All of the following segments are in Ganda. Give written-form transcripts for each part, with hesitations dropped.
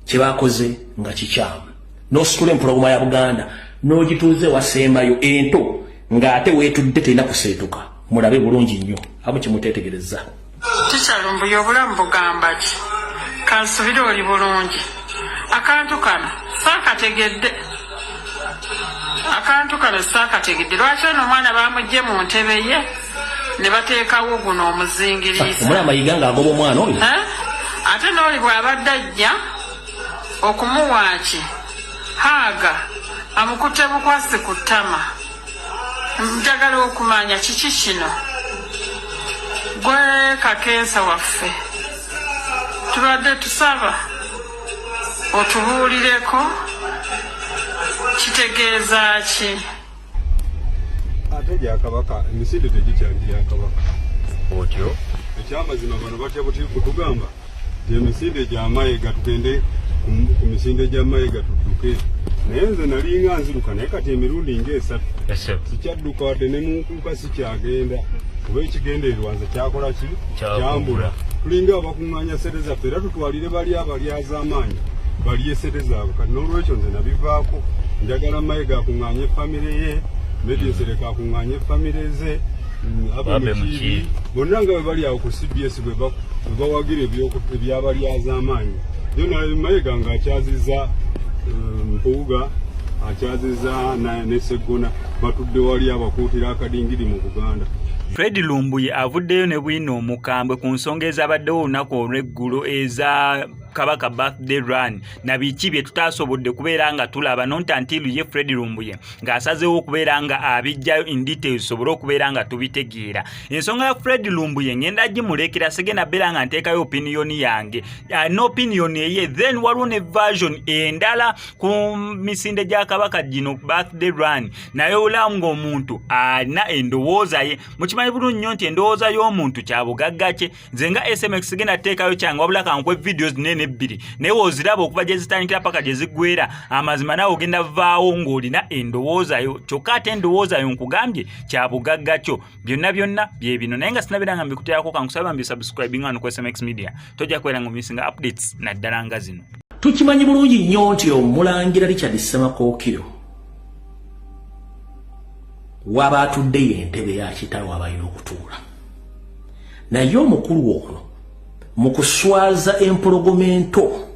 Kyeyakozze nga kikyamu. N'ositula empologoma ya Buganda n'ogituuze wasembayo ento ng'ate weetudde terina kuseetuka. Mulabe bulungi nnyo. Amu kimuteetegereza. Kikyalumbuye obulamu bugamba ki? Kansubire oli bulungi. Akantu kano saakategedde. Lwaki ono omwana bamugye mu ntebe ye ne bateekawo guno omuzingiriisa. Omwana Mayega ng'agoba omwana oyo. Ate n'oli bw'abadde ajja okumuwaaki haaga amukutte bukwasi ku ttama. Njagala okumanya kiki kino. Gwe Kakensa waffe tubadde tusaba otubuulireko kitegeeza ki? Ate gyakabaka emisinde tegikyali gyakabaka otyo ekyamazima bano batya buti kutugamba emisinde gya Mayega tugende ku misinde gya Mayega tudduke naye nze nalinga nziruka naye kati emirundi ng'esatu sikyadduka wadde ne munkuuka sikyagenda kuba ekigendererwa nze kyakola ki kyambula tulinga abakuŋŋaanya sente zaffe era tutwalire bali abalyaz'amaanyi balye sente zaabwe kati n'olwekyo nze nabivaako njagala Mayega akuŋŋaanye famire ye Medinsereka akuŋŋaanye famire ze abamukiibi bonna nga bwe bali awo ku CBS bwe bawagira ebyabalyaz'amaanyi yona Mayega ng'akyazizza Mpuuga akyazizza ne Sseggona batudde wali abakuutira akadingiri mu Buganda. Fred Lumbuye avuddeyo ne Bwiino omukambwe ku nsonga ezabaddewo olunaku olw'eggulo eza Kabaka birthday run na biki bye tutasobodde kubeera nga tulaba nontantilu ye Fred Lumbuye ng'asazeewo okubeera nga abijjayo in details sobole okubeera nga tubitegeera. Ensonga ya Fred Lumbuye ngenda gimulekera sigenda beera nga nteekayo opinion yange n'opinion eye then waliwo ne version endala ku misinde gya Kabaka gino birthday run naye olamu ng'omuntu alina endowooza ye mukimanyi bulungi nnyo nti endowooza y'omuntu kya bugagga kye. Nze nga SMX sigenda teekayo kyange wabula kankwe videos nene ebbiri naye woziraba okuva gye zitandikira paka gye ziggwera amazima naawe ogenda vaawo ng'olina endowooza yo kyokka ate endowooza yo nkugambye kya bugagga kyo. Byonna bye bino naye nga sinabeera nga mbikuteerako kankusaba mbisubscribing wano ku SMX Media tojja kubeera nga misinga updates naddala nga zino. Tukimanyi bulungi nnyo nti Omulangira Richard Ssemakookiro waba atudde entebe ya kitaawe abalina okutuula naye omukulu ono mu kuswaza empologomento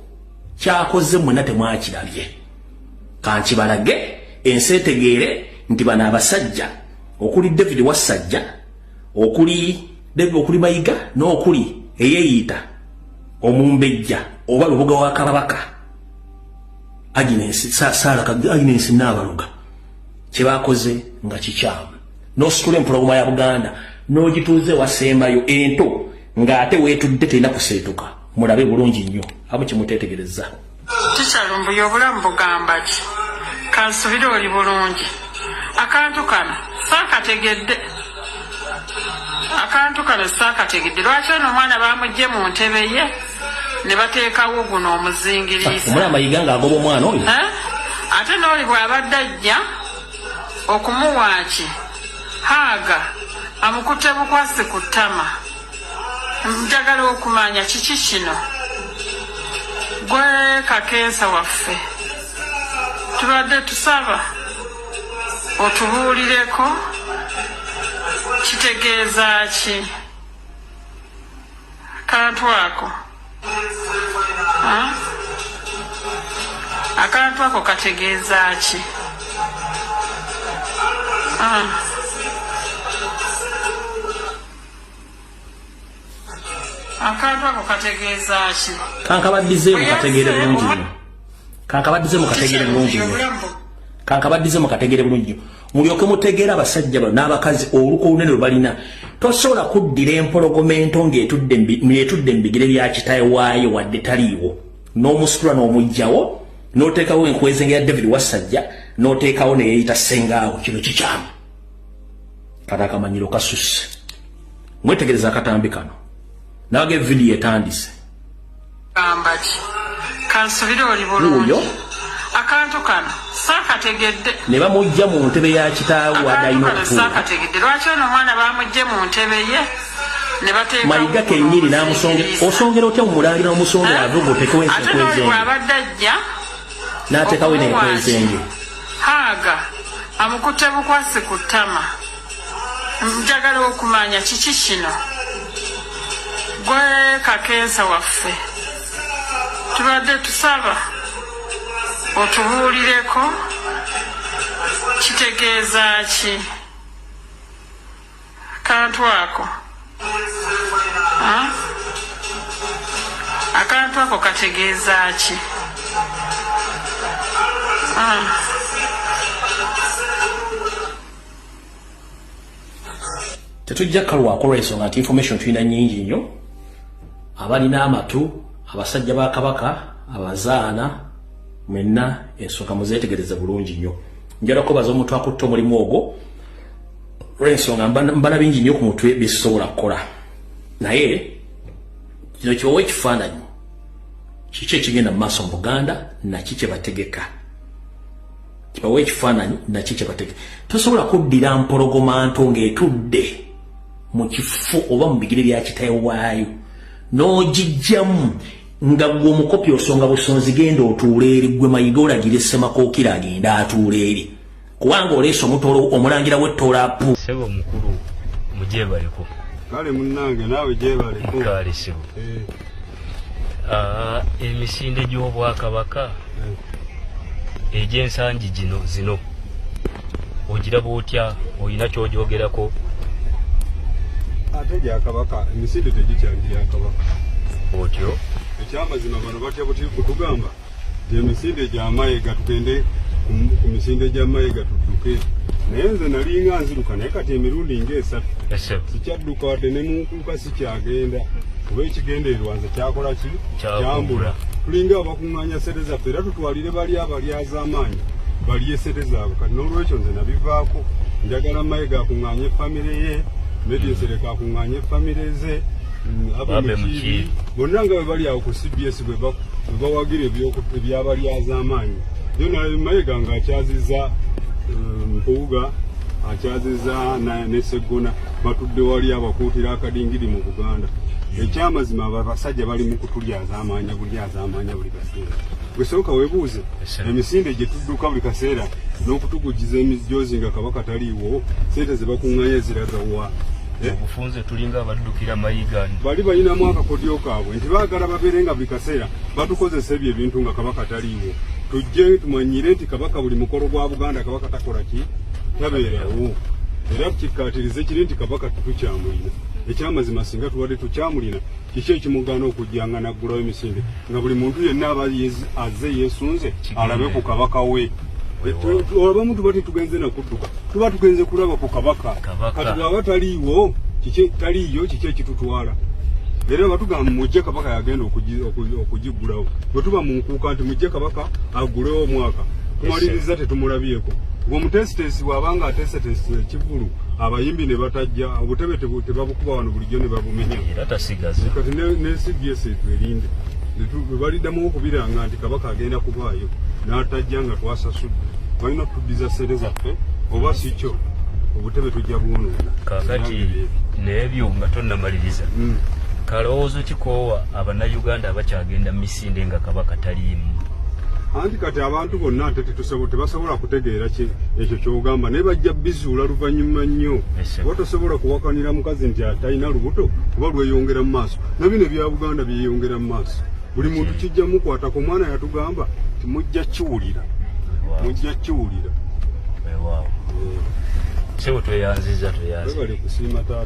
kyakoze mwenna temwakirabye kankibalage ensi etegeere nti bano abasajja okuli David Wasajja okuli Mayega n'okuli eyeeyita Omumbejja oba Lubuga wa Kabaka Agnes Naabaluga Kyeyakozze nga kikyamu. N'ositula empologoma ya Buganda n'ogituuze wasembayo ento ng'ate weetudde terina kuseetuka. Mulabe bulungi nnyo. Amu kimuteetegereza. Kikyalumbuye obulamu bugamba ki? Kansubire oli bulungi. Akantu kano saakategedde. Lwaki ono omwana bamugye mu ntebe ye ne bateekawo guno omuzingiriisa. Omwana Mayega ng'agoba omwana oyo. Ate n'oli bw'abadde ajja okumuwaaki haaga amukutte bukwasi ku ttama. Njagala okumanya kiki kino. Gwe Kakensa waffe tubadde tusaba otubuulireko kitegeeza ki? Akantu ako akantu ako kategeeza ki? Akantu ako kategeeza ki? Kankabaddize mukategeere bulungi nnyo. Kankabaddize mukategeere bulungi nnyo. Mulyoke mutegeera abasajja bano n'abakazi oluko olunene lwe balina. Tosobola kuddira empologomento ng'etudde mu bigere bya kitaawe waayo wadde taliiwo. N'omusitula n'omugjawo n'oteekawo enkweze ya David Wasajja n'oteekawo ne yeeyita Ssengaawo. Kino kikyamu. Kata akamanyiro kasusse. Mwetegereza akatambi kano. Nage video etandise. Ambaki. Kansubire oli bulungi. Akantu kano saakategedde. Ne bamujja mu ntebe ya kitaawe adayina okutuula. Saakategedde. Lwaki ono omwana bamugye mu ntebe ye ne bateeka Mayega kenyiri namusongera osongera otya umulangira omusongera avugo tekwense kwezenge abadde ajja n'ateekawo n'enkwezenge Haga amukutte bukwasi ku ttama njagala okumanya kiki kino gwe kakensa waffe tubadde tusaba otubuulireko kitegeeza ki akantu ako akantu ako kategeeza ki tetujja kalwako lw'ensonga nti information tulina nnyingi nnyo abalina amatu abasajja ba kabaka abazaana mwenna ensonga muzeetegereze bulungi nnyo njala kubaza omuntu akutte omulimu ogwo lw'ensonga mbala bingi nnyo ku mutwe bisobola kukola naye kino kyowa ekifaananyi kiki ekigenda mu maaso mu Buganda naki kye bategeka kibawa ekifaananyi naki kye bategeka tosobola kuddira mpologoma nto ng'etudde mu kifo oba mu bigere bya kitaye waayo n'ogijjamu nga gwe omukopi osonga busonzi genda otuula eri gwe Mayiga olagire Ssemakookiro agenda atuula eri kubanga oleese omutolo omulangira w'ettoolapu sebo mukulu mujebaleko kale munnange naawe jebaleko kale sebo emisinde gy'Obwakabaka egy'ensangi zino ogiraba otya olina ky'ogyogerako ate gyakabaka emisinde tegikyali gyakabaka otyo ekyamazima bano batya buti kutugamba nti emisinde gya Mayega tugende ku misinde gya Mayega tudduke naye nze nalinga nziruka naye kati emirundi ng'esatu sikyadduka wadde ne munkuuka sikyagenda kuba ekigendererwa nze kyakola ki kyambula tulinga abakuŋŋaanya sente zaffe era tutwalire bali abalyaz'amaanyi balye sente zaabwe kati n'olwekyo nze nabivaako njagala Mayega akuŋŋaanya effamire ye Medinsereka akuŋŋaanya effamire ze abamukiibi bonna nga bwe bali awo ku CBS bwe bawagira ebyabalyaz'amaanyi yo Mayega ng'akyazizza Mpuuga akyazizza ne Sseggona batudde wali abakuutira akadingiri mu Buganda ekyamazima abasajja bali mu kutulyazaamaanya buli kaseera bwesooka weebuuze emisinde gye tudduka buli kaseera n'okutugujiza emijoozi nga kabaka taliiwo sente ze bakuŋŋaanya ziraga wa obufunze tulinga abaddukira Mayiga bali balinamu akakodyo kaabwe nti baagala babeere nga buli kaseera batukozesa ebyo ebintu nga kabaka taliiwo tujje tumanyire nti kabaka buli mukolo gwa Buganda kabaka takola ki tabeerawo era kikkaatirize kiri nti kabaka tetukyamulina ekyamazima singa tubadde tukyamulina kiki ekimugaana okujjanga naggulawo emisinde nga buli muntu yenna aba azze yeesunze alabe ku kabaka we olabamu tuba tetugenze nakudduka tuba tugenze kulaba ku kabaka kati bwaba taliiwo taliiyo kiki ekitutwala era batugamba mujje kabaka yagenda okugiggulawo bwe tuba mu nkuuka nti mujje kabaka aggulewo omwaka tumaliriza tetumulabyeko ng'omutesitesi bw'abanga atesitesi ekivulu abayimbi ne batajja obutebe tebabukuba wano bulijjo ne babumenya era tasigaze kati ne CBS etwerinde baliddamu okubiranga nti kabaka agenda kubaayo n'atajja nga twasasudde balina tuddiza sente zaffe oba si kyo obutebe tujja bwonoona kakati n'ebyo nga tonnamaliriza kalowoozo kikoowa abannayuganda abakyagenda mu misinde nga kabaka taliimu anti kati abantu bonna ate tebasobola kutegeera ekyo ky'ogamba naye bajja bizuula luvannyuma nnyo oba tosobola kuwakanira mukazi nti atalina lubuto kuba lweyongera mu maaso nabino ebya Buganda byeyongera mu maaso buli muntu kijja mukwatako omwana yatugamba nti mujja kiwulira sebo tweyanziza bale kusiima taata